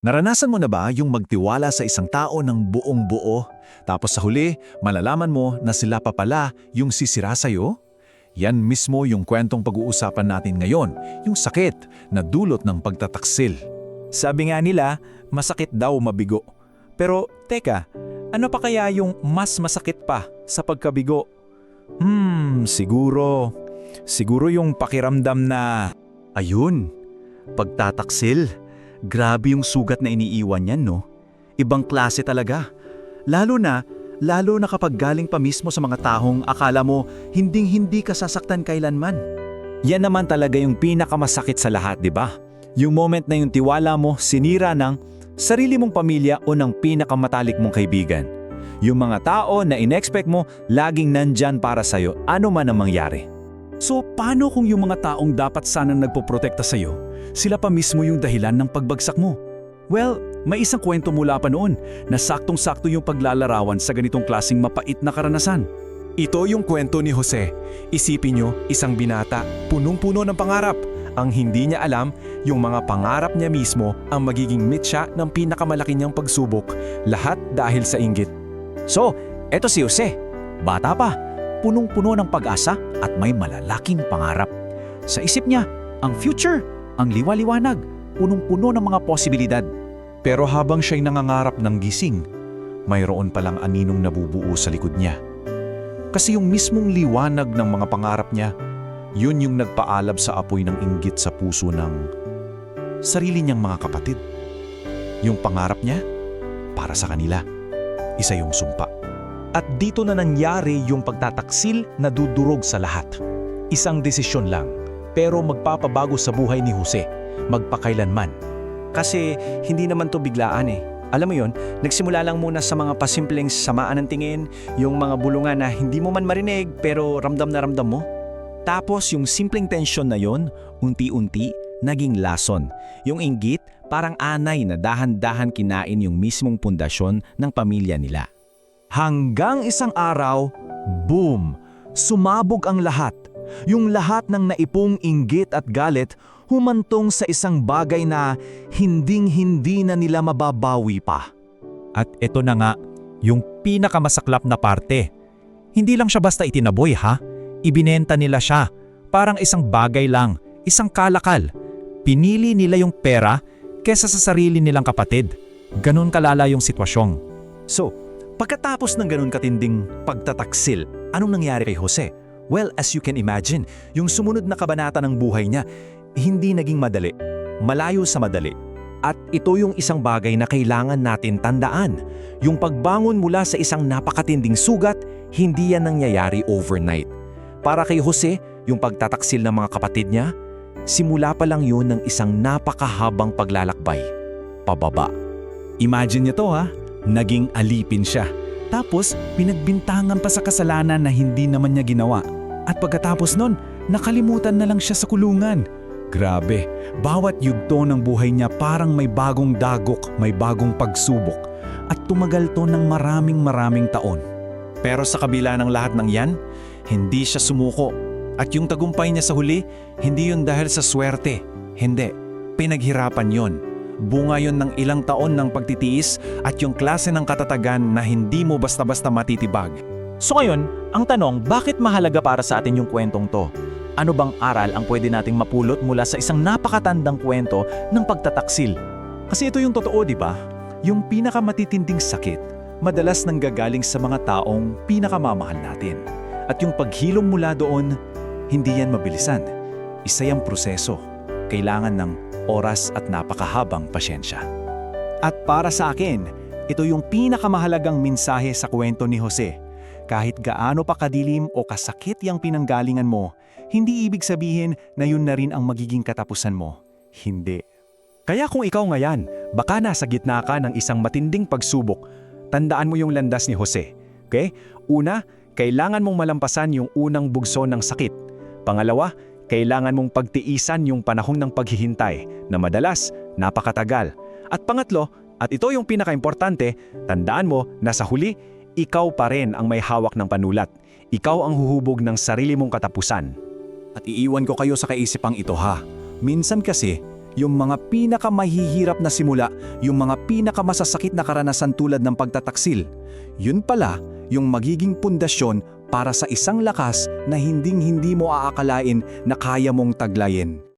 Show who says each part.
Speaker 1: Naranasan mo na ba yung magtiwala sa isang tao ng buong buo, tapos sa huli, malalaman mo na sila pa pala yung sisira sa'yo? Yan mismo yung kwentong pag-uusapan natin ngayon, yung sakit na dulot ng pagtataksil.
Speaker 2: Sabi nga nila, masakit daw mabigo. Pero teka, ano pa kaya yung mas masakit pa sa pagkabigo? Siguro yung pakiramdam na, ayun, pagtataksil. Grabe yung sugat na iniiwan niyan, no? Ibang klase talaga. Lalo na kapag galing pa mismo sa mga taong akala mo hinding-hindi ka sasaktan kailanman. Yan naman talaga yung pinakamasakit sa lahat, di ba? Yung moment na yung tiwala mo sinira ng sarili mong pamilya o ng pinakamatalik mong kaibigan. Yung mga tao na in-expect mo laging nandyan para sa'yo, ano man ang mangyari. So paano kung yung mga taong dapat sana nagpoprotekta sa'yo, sila pa mismo yung dahilan ng pagbagsak mo? Well, may isang kwento mula pa noon na saktong-sakto yung paglalarawan sa ganitong klaseng mapait na karanasan.
Speaker 3: Ito yung kwento ni Jose. Isipin nyo, isang binata, punong-puno ng pangarap. Ang hindi niya alam, yung mga pangarap niya mismo ang magiging mitya ng pinakamalaki niyang pagsubok, lahat dahil sa inggit.
Speaker 2: So, eto si Jose. Bata pa, punong-puno ng pag-asa at may malalaking pangarap. Sa isip niya, ang future, ang liwa-liwanag, punong-puno ng mga posibilidad.
Speaker 3: Pero habang siya'y nangangarap ng gising, mayroon palang aninong nabubuo sa likod niya. Kasi yung mismong liwanag ng mga pangarap niya, yun yung nagpaalab sa apoy ng inggit sa puso ng sarili niyang mga kapatid. Yung pangarap niya, para sa kanila, isa yung sumpa.
Speaker 4: At dito na nangyari yung pagtataksil na dudurog sa lahat. Isang desisyon lang, pero magpapabago sa buhay ni Jose, magpakailanman.
Speaker 5: Kasi hindi naman to biglaan eh. Alam mo yon, nagsimula lang muna sa mga pasimpleng samaan ng tingin, yung mga bulungan na hindi mo man marinig pero ramdam na ramdam mo.
Speaker 2: Tapos yung simpleng tensyon na yon, unti-unti, naging lason. Yung inggit, parang anay na dahan-dahan kinain yung mismong pundasyon ng pamilya nila.
Speaker 4: Hanggang isang araw, boom! Sumabog ang lahat. Yung lahat ng naipong inggit at galit humantong sa isang bagay na hinding-hindi na nila mababawi pa.
Speaker 6: At ito na nga, yung pinakamasaklap na parte. Hindi lang siya basta itinaboy ha, ibinenta nila siya. Parang isang bagay lang, isang kalakal. Pinili nila yung pera kesa sa sarili nilang kapatid. Ganun kalala yung sitwasyong.
Speaker 2: So, pagkatapos ng ganun katinding pagtataksil, anong nangyari kay Jose? Well, as you can imagine, yung sumunod na kabanata ng buhay niya, hindi naging madali. Malayo sa madali. At ito yung isang bagay na kailangan natin tandaan. Yung pagbangon mula sa isang napakatinding sugat, hindi yan nangyayari overnight. Para kay Jose, yung pagtataksil ng mga kapatid niya, simula pa lang yun ng isang napakahabang paglalakbay. Pababa. Imagine niyo to ha, naging alipin siya. Tapos, pinagbintangan pa sa kasalanan na hindi naman niya ginawa. At pagkatapos nun, nakalimutan na lang siya sa kulungan. Grabe, bawat yugto ng buhay niya parang may bagong dagok, may bagong pagsubok. At tumagal to ng maraming taon.
Speaker 3: Pero sa kabila ng lahat ng yan, hindi siya sumuko. At yung tagumpay niya sa huli, hindi yun dahil sa swerte. Hindi, pinaghirapan yon. Bunga yon ng ilang taon ng pagtitiis at yung klase ng katatagan na hindi mo basta-basta matitibag.
Speaker 4: So ngayon, ang tanong, bakit mahalaga para sa atin yung kwentong to? Ano bang aral ang pwede nating mapulot mula sa isang napakatandang kwento ng pagtataksil?
Speaker 2: Kasi ito yung totoo, di ba? Yung pinakamatitinding sakit, madalas nanggagaling sa mga taong pinakamamahal natin. At yung paghilom mula doon, hindi yan mabilisan. Isa yung proseso. Kailangan ng oras at napakahabang pasyensya. At para sa akin, ito yung pinakamahalagang mensahe sa kwento ni Jose. Kahit gaano pa kadilim o kasakit yung pinanggalingan mo, hindi ibig sabihin na yun na rin ang magiging katapusan mo. Hindi. Kaya kung ikaw ngayon, baka nasa gitna ka ng isang matinding pagsubok, tandaan mo yung landas ni Jose. Okay? Una, kailangan mong malampasan yung unang bugso ng sakit. Pangalawa, kailangan mong pagtiisan yung panahon ng paghihintay na madalas napakatagal. At pangatlo, at ito yung pinakaimportante, tandaan mo na sa huli, ikaw pa rin ang may hawak ng panulat. Ikaw ang huhubog ng sarili mong katapusan. At iiwan ko kayo sa kaisipang ito ha. Minsan kasi, Yung mga pinakamahihirap na simula, yung mga pinakamasasakit na karanasan tulad ng pagtataksil. Yun pala yung magiging pundasyon para sa isang lakas na hinding-hindi mo aakalain na kaya mong taglayin.